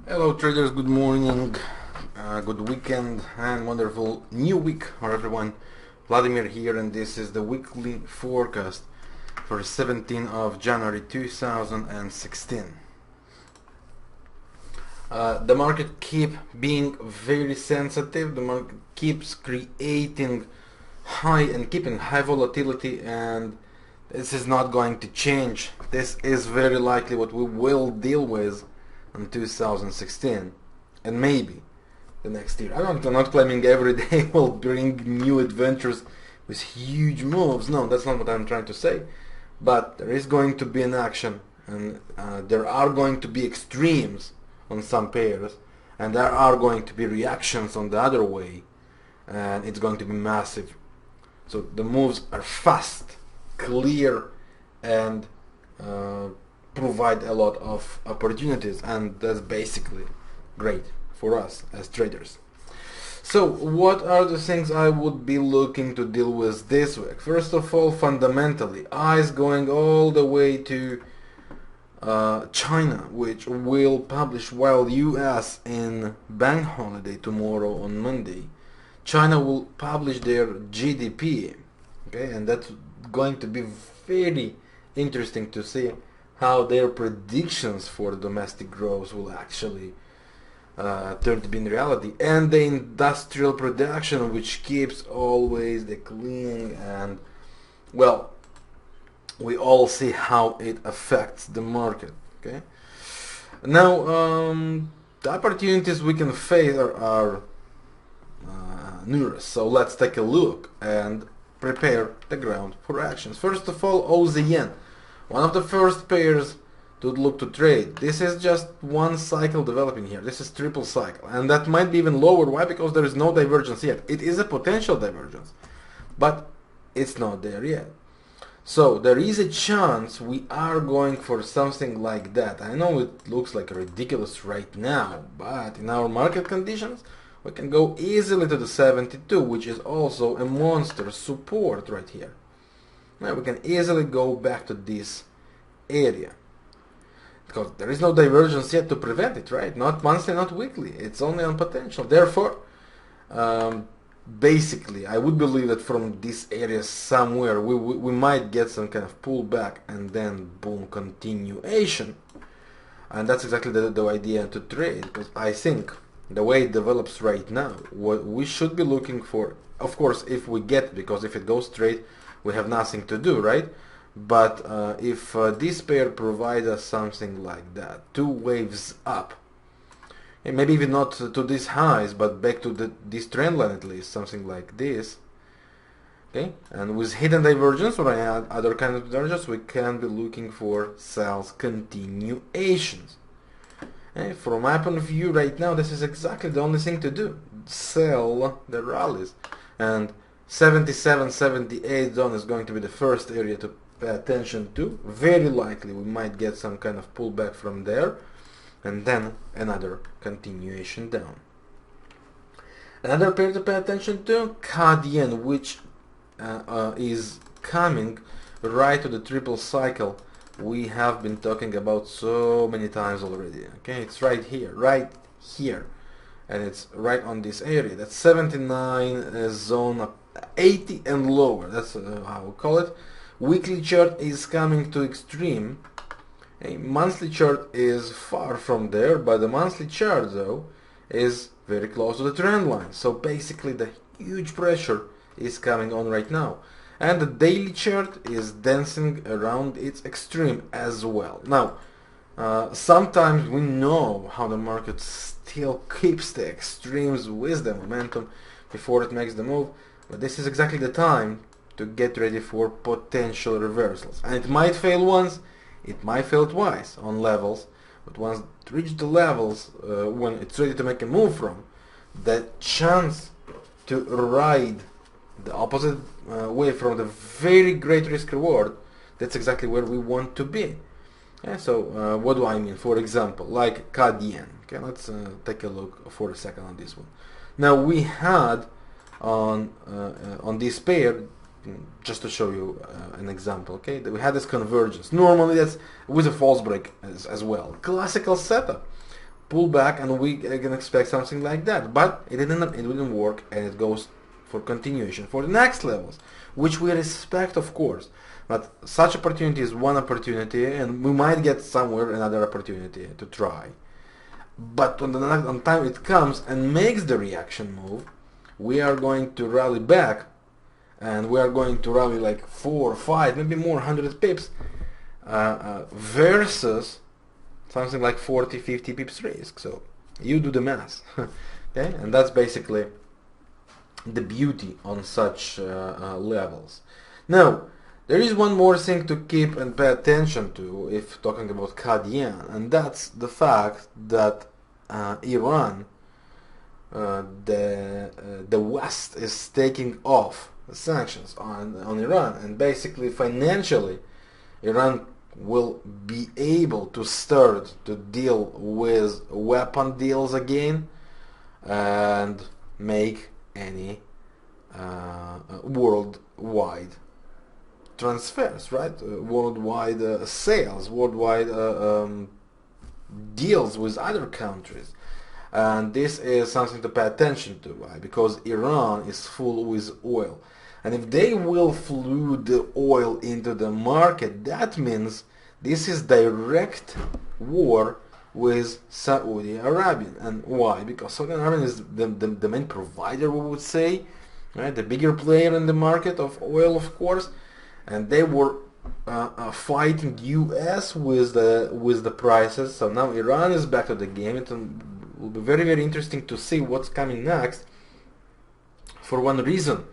Hello traders, good morning, good weekend and wonderful new week for everyone. Vladimir here, and this is the weekly forecast for 17th of January 2016. The market keep being very sensitive, the market keeps creating high and keeping high volatility, and this is not going to change. This is very likely what we will deal with in 2016 and maybe the next year. I'm not claiming every day will bring new adventures with huge moves. No, that's not what I'm trying to say. But there is going to be an action, and there are going to be extremes on some pairs, and there are going to be reactions on the other way, and it's going to be massive. So the moves are fast, clear, and provide a lot of opportunities, and that's basically great for us as traders. So what are the things I would be looking to deal with this week? First of all, fundamentally, eyes going all the way to China, which will publish, while US in bank holiday tomorrow on Monday, China will publish their GDP, okay, and that's going to be very interesting to see how their predictions for domestic growth will actually turn to be in reality, and the industrial production, which keeps always declining, and well, we all see how it affects the market. Okay, now the opportunities we can face are numerous, so let's take a look and prepare the ground for actions. First of all, Oyen, one of the first pairs to look to trade. This is just one cycle developing here. This is triple cycle, and that might be even lower. Why? Because there is no divergence yet. It is a potential divergence, but it's not there yet. So there is a chance we are going for something like that. I know it looks like ridiculous right now, but in our market conditions, we can go easily to the 72, which is also a monster support right here. Now we can easily go back to this area, because there is no divergence yet to prevent it, right? Not monthly, not weekly. It's only on potential. Therefore, basically, I would believe that from this area somewhere, we might get some kind of pullback and then boom, continuation. And that's exactly the idea to trade, because I think the way it develops right now, what we should be looking for, of course, if we get, because if it goes straight, we have nothing to do, right? But if this pair provides us something like that, two waves up, and maybe even not to these highs, but back to this trend line at least, something like this, okay? And with hidden divergence or any other kind of divergence, we can be looking for sales continuations. And from my point of view right now, this is exactly the only thing to do. Sell the rallies. And 77, 78 zone is going to be the first area to pay attention to. Very likely we might get some kind of pullback from there, and then another continuation down. Another pair to pay attention to, Cadan, which is coming right to the triple cycle we have been talking about so many times already. Okay, it's right here, and it's right on this area. That's 79 zone, 80 and lower. That's how we call it. Weekly chart is coming to extreme. A monthly chart is far from there, but the monthly chart though is very close to the trend line. So basically the huge pressure is coming on right now. And the daily chart is dancing around its extreme as well. Now, sometimes we know how the market still keeps the extremes with the momentum before it makes the move, but this is exactly the time to get ready for potential reversals. And it might fail once, it might fail twice on levels, but once it reaches the levels when it's ready to make a move from, the chance to ride the opposite way from the very great risk reward, that's exactly where we want to be. Yeah, so what do I mean? For example, like Cadan. Okay, let's take a look for a second on this one. Now we had on this pair, just to show you an example, okay, that we had this convergence. Normally that's with a false break as well. Classical setup. pullback, and we can expect something like that. But it didn't work, and it goes for continuation for the next levels, which we respect, of course. But such opportunity is one opportunity, and we might get somewhere another opportunity to try. But on the time it comes and makes the reaction move, we are going to rally back, and we are going to rally like 4 or 5, maybe more, 100 pips, versus something like 40, 50 pips risk. So you do the math. Okay, and that's basically the beauty on such levels. Now, there is one more thing to keep and pay attention to if talking about Cadan, and that's the fact that Iran, the West is taking off the sanctions on Iran, and basically financially Iran will be able to start to deal with weapon deals again and make any worldwide transfers, right? Worldwide sales, worldwide deals with other countries. And this is something to pay attention to. Why? Because Iran is full with oil. And if they will flow the oil into the market, that means this is direct war with Saudi Arabia. And why? Because Saudi Arabia is the main provider, we would say, right? The bigger player in the market of oil, of course. And they were fighting US with the prices. So now Iran is back to the game. It will be very, very interesting to see what's coming next. For one reason,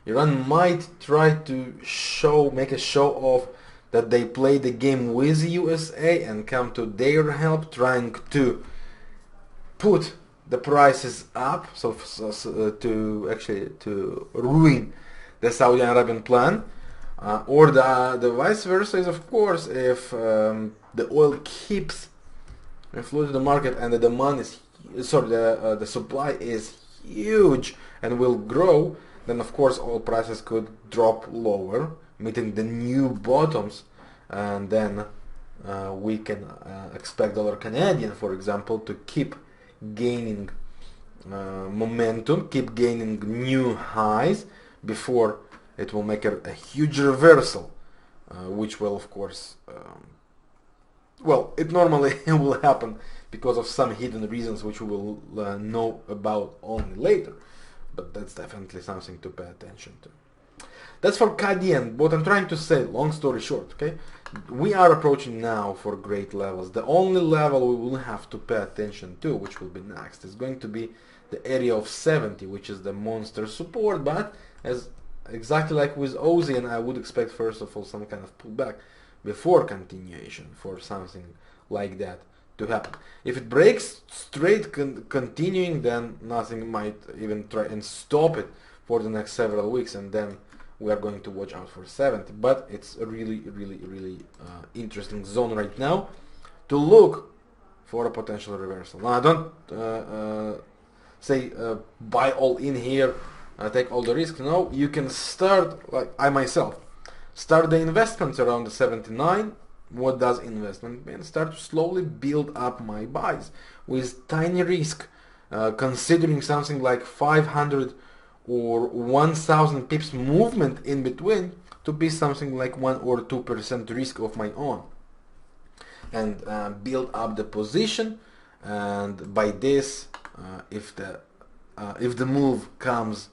Iran might try to make a show of that they play the game with USA and come to their help, trying to put the prices up, so to ruin the Saudi Arabian plan, or the vice versa is, of course, if the oil keeps flowing to the market and the demand is the supply is huge and will grow, then of course oil prices could drop lower, meeting the new bottoms, and then we can expect dollar Canadian, for example, to keep gaining momentum, keep gaining new highs before it will make a huge reversal, which will, of course, well, it normally will happen because of some hidden reasons which we will know about only later. But that's definitely something to pay attention to. That's for Cadan. What I'm trying to say, long story short, okay, we are approaching now for great levels. The only level we will have to pay attention to, which will be next, is going to be the area of 70, which is the monster support. But as exactly like with Oyen, I would expect first of all some kind of pullback before continuation for something like that to happen. If it breaks straight continuing, then nothing might even try and stop it for the next several weeks, and then we are going to watch out for 70. But it's a really, really, really interesting zone right now to look for a potential reversal. Now, I don't say buy all in here, take all the risks. No, you can start, like I myself, start the investments around the 79. What does investment mean? Start to slowly build up my buys with tiny risk, considering something like 500 or 1000 pips movement in between to be something like 1 or 2% risk of my own, and build up the position. And by this, if the move comes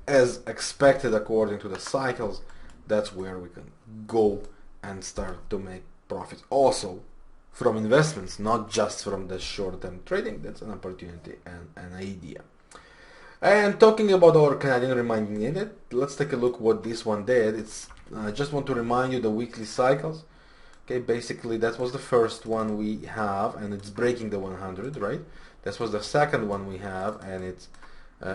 as expected according to the cycles, that's where we can go and start to make profits also from investments, not just from the short-term trading. That's an opportunity and an idea. And talking about our Canadian reminding unit, let's take a look what this one did. It's I just want to remind you the weekly cycles. Okay, basically that was the first one we have, and it's breaking the 100, right? This was the second one we have, and it's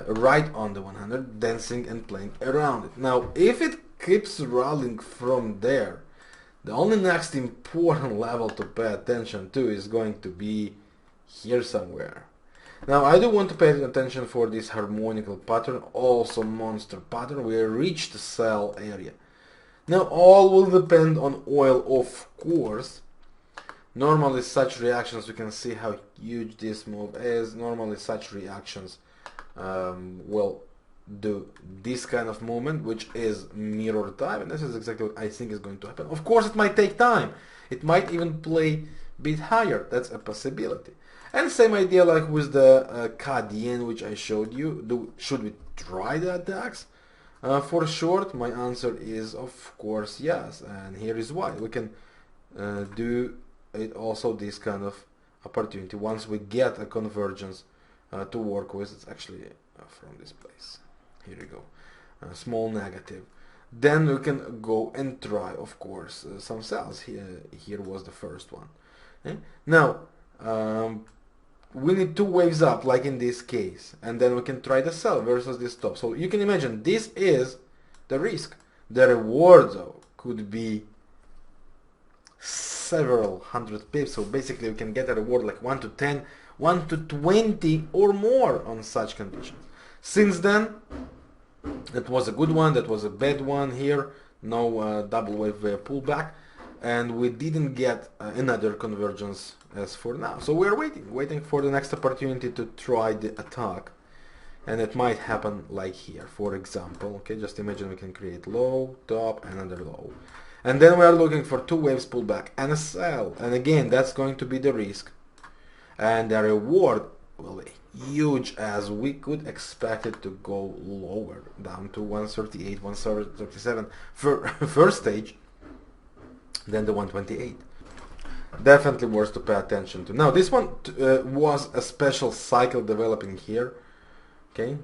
right on the 100, dancing and playing around it. Now, if it keeps rolling from there, the only next important level to pay attention to is going to be here somewhere. Now, I do want to pay attention for this harmonical pattern, also monster pattern. We reached the sell area. Now, all will depend on oil, of course, Normally such reactions, you can see how huge this move is. Normally such reactions will do this kind of movement, which is mirror time, and this is exactly what I think is going to happen. Of course, it might take time. It might even play a bit higher. That's a possibility. And same idea like with the Cadan, which I showed you. Should we try the attacks? For short, my answer is of course yes, and here is why. We can do it also this kind of opportunity once we get a convergence to work with. It's actually from this place. Here we go, small negative. Then we can go and try, of course, some sells. Here was the first one. Okay? Now we need two waves up, like in this case, and then we can try the sell versus this top. So you can imagine this is the risk. The reward though could be several hundred pips. So basically we can get a reward like 1 to 10, 1 to 20 or more on such conditions. Since then, that was a good one, that was a bad one here. No double wave pullback, and we didn't get another convergence as for now. So we're waiting for the next opportunity to try the attack, and it might happen like here, for example. Okay, just imagine we can create low, top, another low, and then we are looking for two waves pullback and a sell, and again that's going to be the risk, and the reward will be huge, as we could expect it to go lower, down to 138, 137 for first stage, then the 128. Definitely worth to pay attention to. Now this one was a special cycle developing here, okay,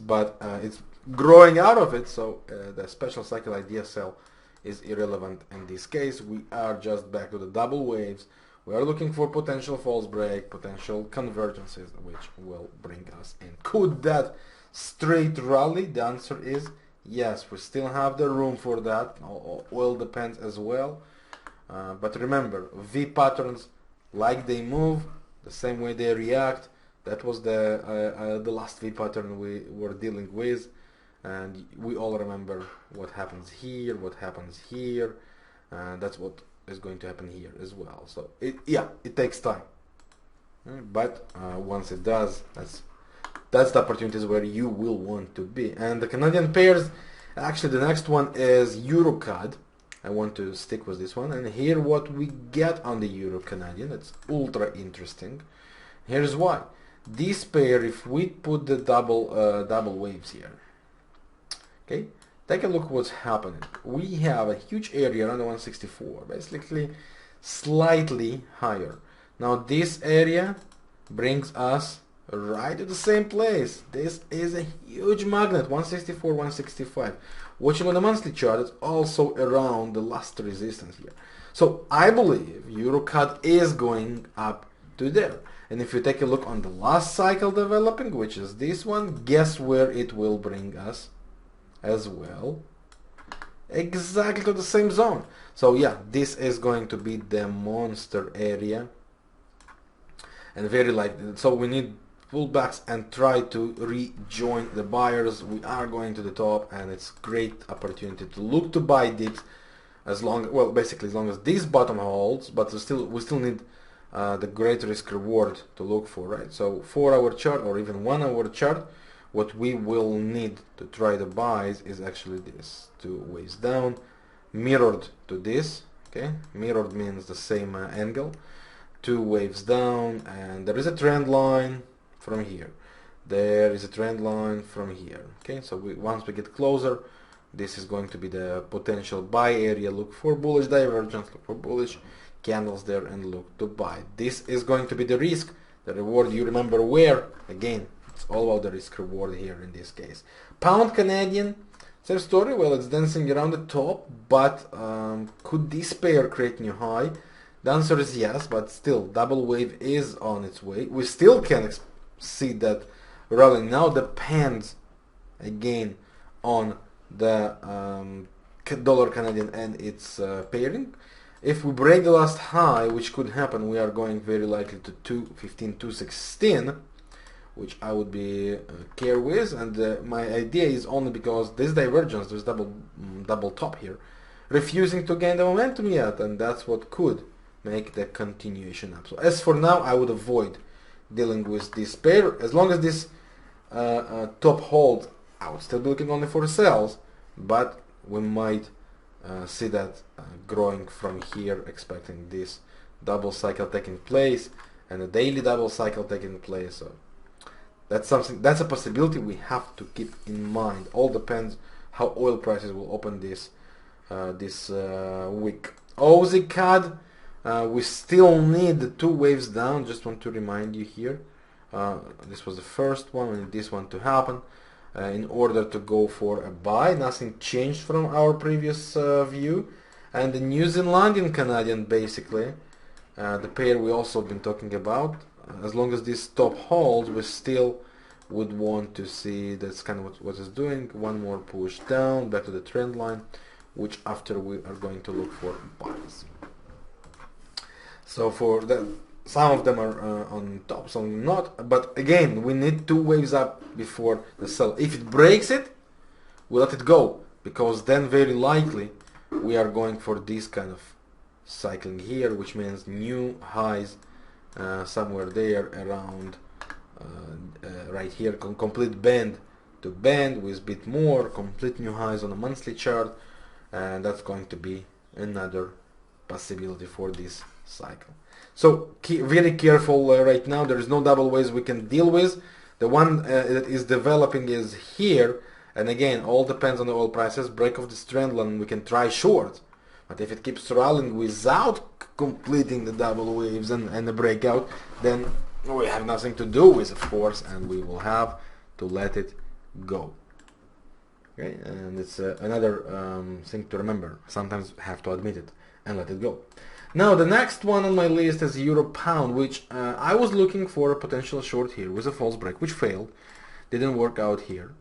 but it's growing out of it, so the special cycle idea sell is irrelevant in this case. We are just back to the double waves. We are looking for potential false break, potential convergences, which will bring us in. Could that straight rally? The answer is yes. We still have the room for that. Oil depends as well. But remember, V patterns, like they move, the same way they react. That was the last V pattern we were dealing with, and we all remember what happens here, what happens here. That's what is going to happen here as well. So it takes time, but once it does, that's the opportunities where you will want to be. And the Canadian pairs, actually the next one is Euro CAD. I want to stick with this one, and here what we get on the Euro Canadian, it's ultra interesting. Here's why. This pair, if we put the double waves here, okay, take a look what's happening. We have a huge area around the 164, basically slightly higher. Now this area brings us right to the same place. This is a huge magnet, 164, 165. Watching on the monthly chart, it's also around the last resistance here. So I believe EuroCAD is going up to there. And if you take a look on the last cycle developing, which is this one, guess where it will bring us as well? Exactly to the same zone. So yeah, this is going to be the monster area, and very likely. So we need pullbacks and try to rejoin the buyers. We are going to the top, and it's great opportunity to look to buy dips as long, well, basically as long as this bottom holds, but we still need the great risk reward to look for, right? So 4-hour chart or even 1-hour chart, what we will need to try the buys is actually this, 2 waves down, mirrored to this, okay? Mirrored means the same angle, 2 waves down, and there is a trend line from here. There is a trend line from here, okay? So once we get closer, this is going to be the potential buy area. Look for bullish divergence, look for bullish candles there, and look to buy. This is going to be the risk. The reward, you remember where? Again, it's all about the risk reward here in this case. Pound Canadian, same story. Well, it's dancing around the top, but could this pair create new high? The answer is yes, but still double wave is on its way. We still can see that rally. Now depends again on the dollar Canadian and its pairing. If we break the last high, which could happen, we are going very likely to 215, 216, which I would be care with. And my idea is only because this divergence, this double top here, refusing to gain the momentum yet, and that's what could make the continuation up. So as for now, I would avoid dealing with this pair as long as this top hold. I would still be looking only for sells, but we might see that growing from here, expecting this double cycle taking place and a daily double cycle taking place. So that's a possibility we have to keep in mind. All depends how oil prices will open this week. Aussie CAD, we still need 2 waves down. Just want to remind you here. This was the first one. We need this one to happen in order to go for a buy. Nothing changed from our previous view. And the New Zealandian Canadian, basically, the pair we also been talking about. As long as this top holds, we still would want to see, that's kind of what it's doing. One more push down back to the trend line, which after we are going to look for buys. So for that, some of them are on top, some not. But again, we need 2 waves up before the sell. If it breaks it, we let it go, because then very likely we are going for this kind of cycling here, which means new highs somewhere there around right here, complete band to band with a bit more, complete new highs on a monthly chart, and that's going to be another possibility for this cycle. So very careful right now. There is no double waves we can deal with. The one that is developing is here, and again, all depends on the oil prices. Break of this trend line, we can try short, but if it keeps rallying without completing the double waves and the breakout, then we have nothing to do with, of course, and we will have to let it go. Okay, and it's another thing to remember. Sometimes have to admit it and let it go. Now the next one on my list is Euro Pound, which I was looking for a potential short here with a false break, which failed. Didn't work out here.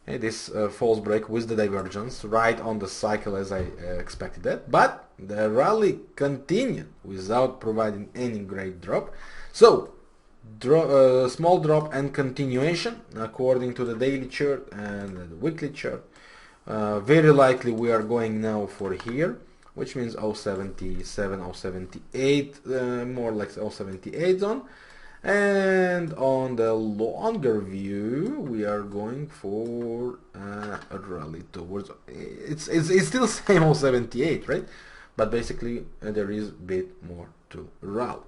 Okay, this false break with the divergence right on the cycle as I expected that, but the rally continued without providing any great drop. So small drop and continuation according to the daily chart and the weekly chart. Very likely we are going now for here, which means 077, 078, more like 078 zone. And on the longer view, we are going for a rally towards, it's still same 078, right? But basically there is a bit more to rally.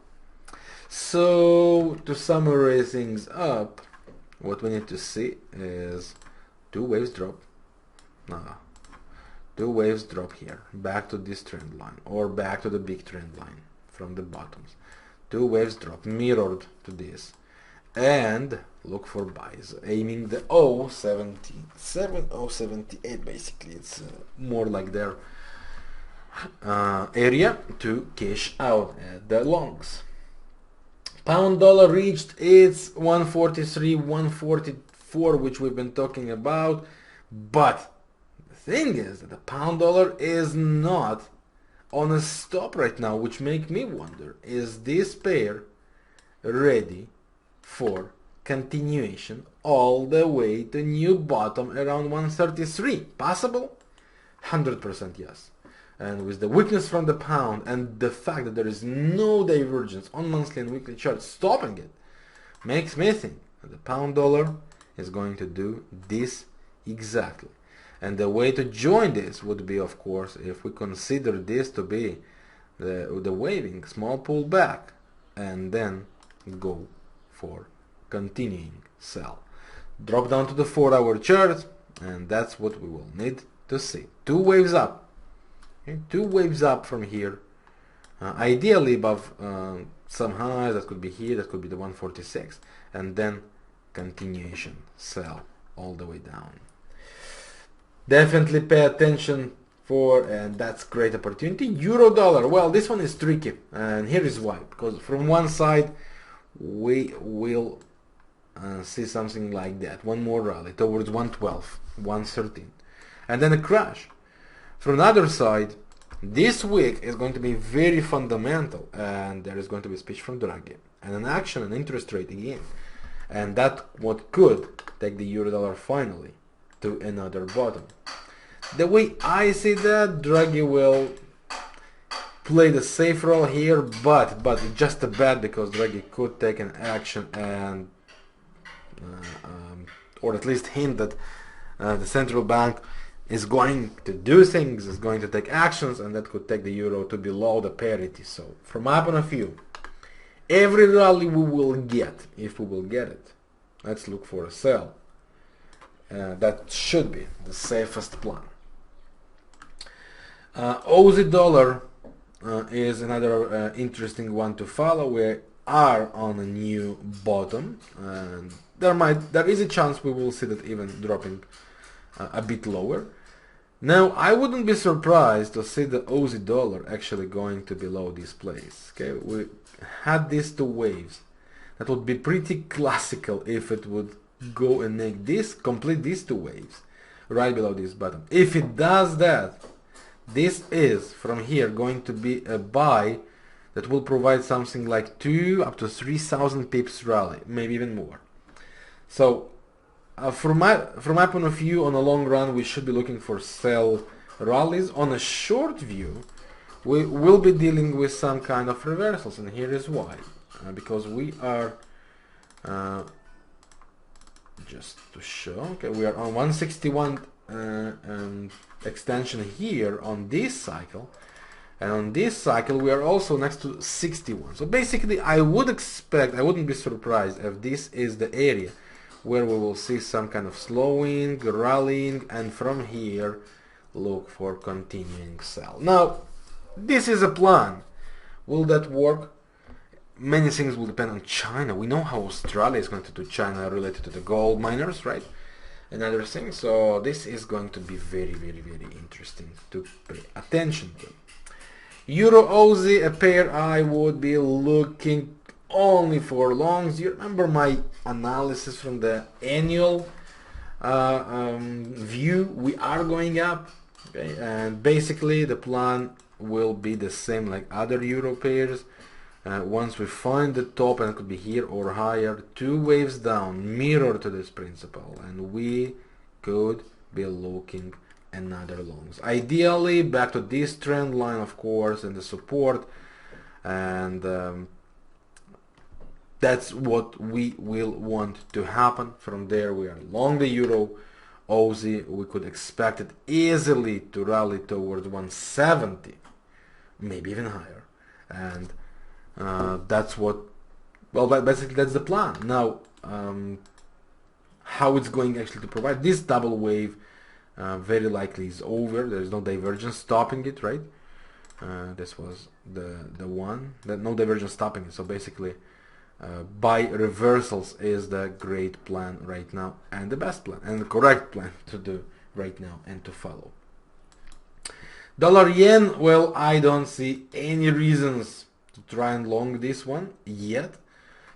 So to summarize things up, what we need to see is 2 waves drop. 2 waves drop here, back to this trend line, or back to the big trend line from the bottoms. 2 waves drop mirrored to this, and look for buys, aiming the 077, 078, basically. It's more like their area to cash out at the longs. Pound dollar reached its 143, 144, which we've been talking about, but the thing is that the pound dollar is not on a stop right now, which make me wonder, is this pair ready for continuation all the way to new bottom around 133? Possible? 100% yes. And with the weakness from the pound and the fact that there is no divergence on monthly and weekly charts stopping it, makes me think that the pound dollar is going to do this exactly. And the way to join this would be, of course, if we consider this to be the waving small pullback, and then go for continuing sell. Drop down to the 4-hour chart, and that's what we will need to see. 2 waves up. Okay? 2 waves up from here, ideally above some highs. That could be here, that could be the 146, and then continuation sell all the way down. Definitely pay attention for, and that's great opportunity. Euro dollar, well, this one is tricky, and here is why. Because from one side we will see something like that, one more rally towards 112, 113, and then a crash. From the other side, this week is going to be very fundamental, and there is going to be a speech from Draghi and an action on interest rate again, and that what could take the euro dollar finally to another bottom. The way I see that, Draghi will play the safe role here, but it's just a bet because Draghi could take an action and or at least hint that the central bank is going to do things, is going to take actions, and that could take the euro to below the parity. So from my point of view, every rally we will get, if we will get it, let's look for a sell. That should be the safest plan. Aussie dollar is another interesting one to follow. We are on a new bottom, and there is a chance we will see that even dropping a bit lower. Now I wouldn't be surprised to see the Aussie dollar actually going to below this place. Okay, we had these two waves. That would be pretty classical if it would go and make this, complete these two waves right below this bottom. If it does that, this is from here going to be a buy that will provide something like 2 up to 3,000 pips rally, maybe even more. So from my point of view, on a long run we should be looking for sell rallies. On a short view we will be dealing with some kind of reversals, and here is why. Because we are just to show, okay, we are on 161 extension here on this cycle, and on this cycle we are also next to 61. So basically I wouldn't be surprised if this is the area where we will see some kind of slowing, rallying, and from here look for continuing sell. Now this is a plan. Will that work? Many things will depend on China. We know how Australia is going to do China related to the gold miners, right? And other things. So this is going to be very, very, very interesting to pay attention to. Euro Aussie, a pair I would be looking only for longs. You remember my analysis from the annual view? We are going up, okay? And basically the plan will be the same like other Euro pairs. Once we find the top, and it could be here or higher, 2 waves down, mirror to this principle, and we could be looking another longs. Ideally back to this trend line, of course, and the support, and that's what we will want to happen. From there we are long the Euro. Aussie, we could expect it easily to rally towards 170, maybe even higher, and that's what, well, basically that's the plan. Now how it's going actually to provide this double wave very likely is over. There's no divergence stopping it, right? This was the one that no divergence stopping it. So basically buy reversals is the great plan right now, and the best plan and the correct plan to do right now and to follow. Dollar yen, well, I don't see any reasons to try and long this one yet,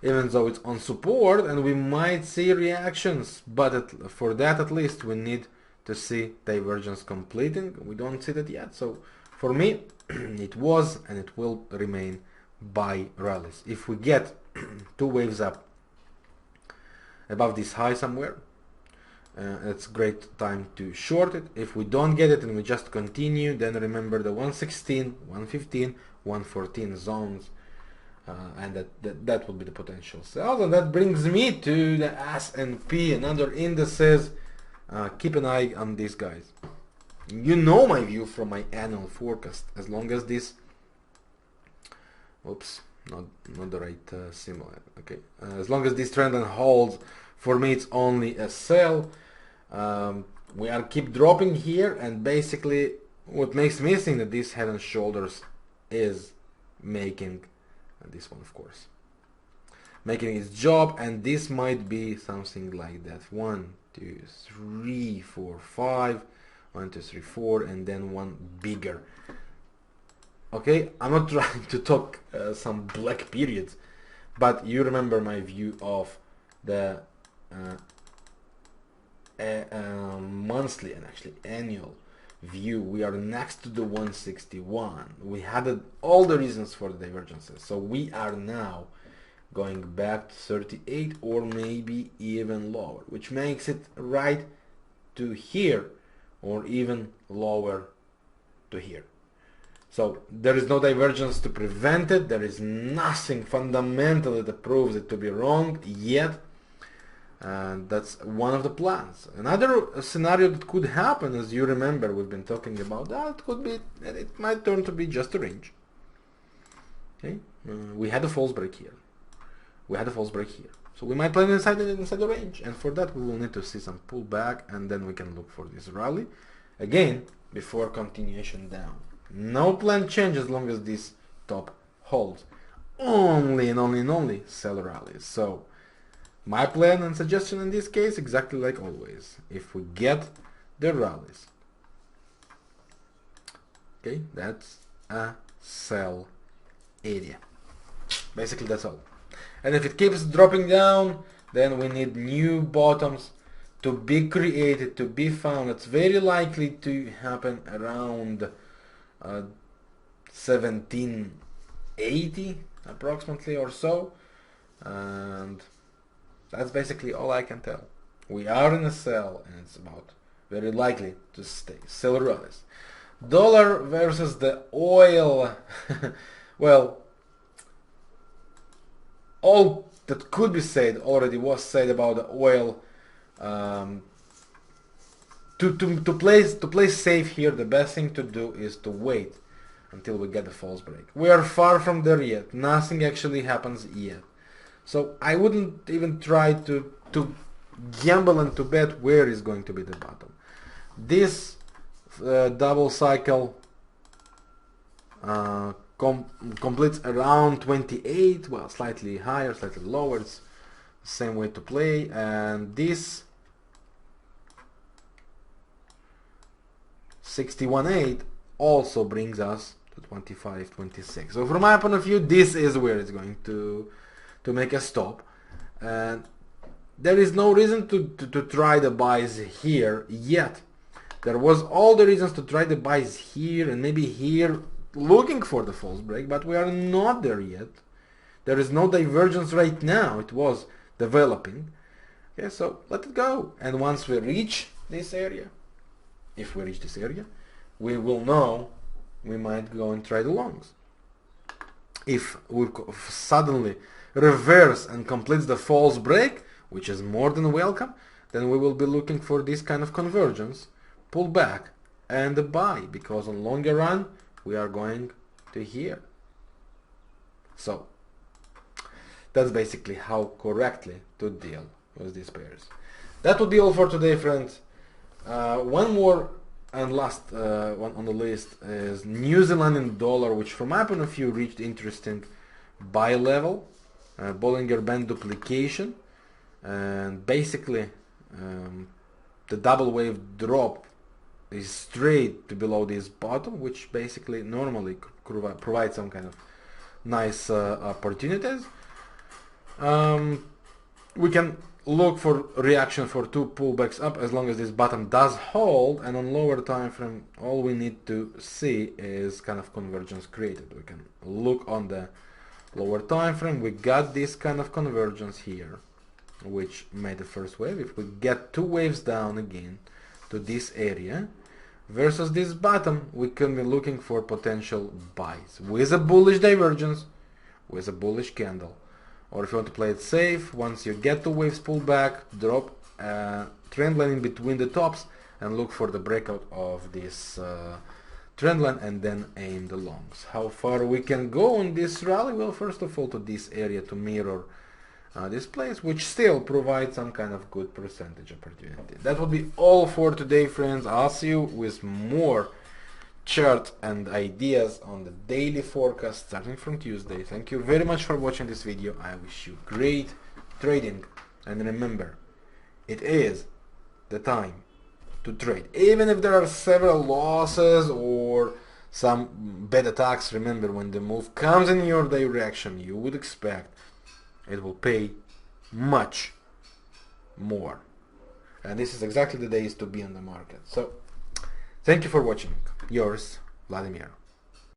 even though it's on support and we might see reactions, but for that at least we need to see divergence completing. We don't see that yet, so for me it was and it will remain buy rallies. If we get 2 waves up above this high somewhere, it's great time to short it. If we don't get it and we just continue, then remember the 116, 115, 114 zones, and that would be the potential sales. And that brings me to the S&P and other indices. Keep an eye on these guys. You know my view from my annual forecast. As long as this, oops, not the right symbol. Okay, as long as this trend line holds, for me it's only a sell. We are keep dropping here, and basically what makes me think that this head and shoulders is making, this one of course, making its job, and this might be something like that. 1, 2, 3, 4, 5, 1, 2, 3, 4, and then one bigger. Okay, I'm not trying to talk some black periods, but you remember my view of the monthly and actually annual view. We are next to the 161. We had all the reasons for the divergences, so we are now going back to 38 or maybe even lower, which makes it right to here or even lower to here. So there is no divergence to prevent it. There is nothing fundamental that proves it to be wrong yet. And that's one of the plans. Another scenario that could happen, as you remember, we've been talking about that, could be, it might turn to be just a range. Okay, we had a false break here. We had a false break here. So we might play inside the range, and for that we will need to see some pullback, and then we can look for this rally again before continuation down. No plan change as long as this top holds. Only and only sell rallies. So my plan and suggestion in this case, exactly like always, if we get the rallies, okay, that's a sell area. Basically that's all. And if it keeps dropping down, then we need new bottoms to be created, to be found. It's very likely to happen around 1780 approximately or so, and that's basically all I can tell. We are in a sell, and it's about very likely to stay. Sell rallies. Dollar versus the oil. Well, all that could be said already was said about the oil. To play safe here, the best thing to do is to wait until we get the false break. We are far from there yet. Nothing actually happens yet. So I wouldn't even try to gamble and to bet where is going to be the bottom. This double cycle completes around 28, well, slightly higher, slightly lower. It's the same way to play, and this 61.8 also brings us to 25.26. So from my point of view, this is where it's going to make a stop, and there is no reason to try the buys here yet. There was all the reasons to try the buys here and maybe here, looking for the false break, but we are not there yet. There is no divergence right now. It was developing. Okay, so let it go, and once we reach this area, if we reach this area, we will know we might go and try the longs. If we suddenly reverse and completes the false break, which is more than welcome, then we will be looking for this kind of convergence, pull back, and a buy, because on longer run we are going to here. So that's basically how correctly to deal with these pairs. That would be all for today, friends. One more and last one on the list is New Zealand dollar, which from my point of view reached interesting buy level, Bollinger Band duplication, and basically the double wave drop is straight to below this bottom, which basically normally provides some kind of nice opportunities. We can look for reaction for two pullbacks up as long as this bottom does hold, and on lower time frame all we need to see is kind of convergence created. We can look on the lower time frame. We got this kind of convergence here, which made the first wave. If we get two waves down again to this area versus this bottom, we can be looking for potential buys with a bullish divergence, with a bullish candle. Or if you want to play it safe, once you get two waves pull back, drop a trend line in between the tops and look for the breakout of this trend line, and then aim the longs. How far we can go on this rally? Well, first of all, to this area to mirror this place, which still provides some kind of good percentage opportunity. That will be all for today, friends. I'll see you with more charts and ideas on the daily forecast starting from Tuesday. Thank you very much for watching this video. I wish you great trading, and remember, it is the time to trade. Even if there are several losses or some bad attacks, remember, when the move comes in your direction, you would expect it will pay much more, and this is exactly the days to be on the market. So thank you for watching. Yours, Vladimir.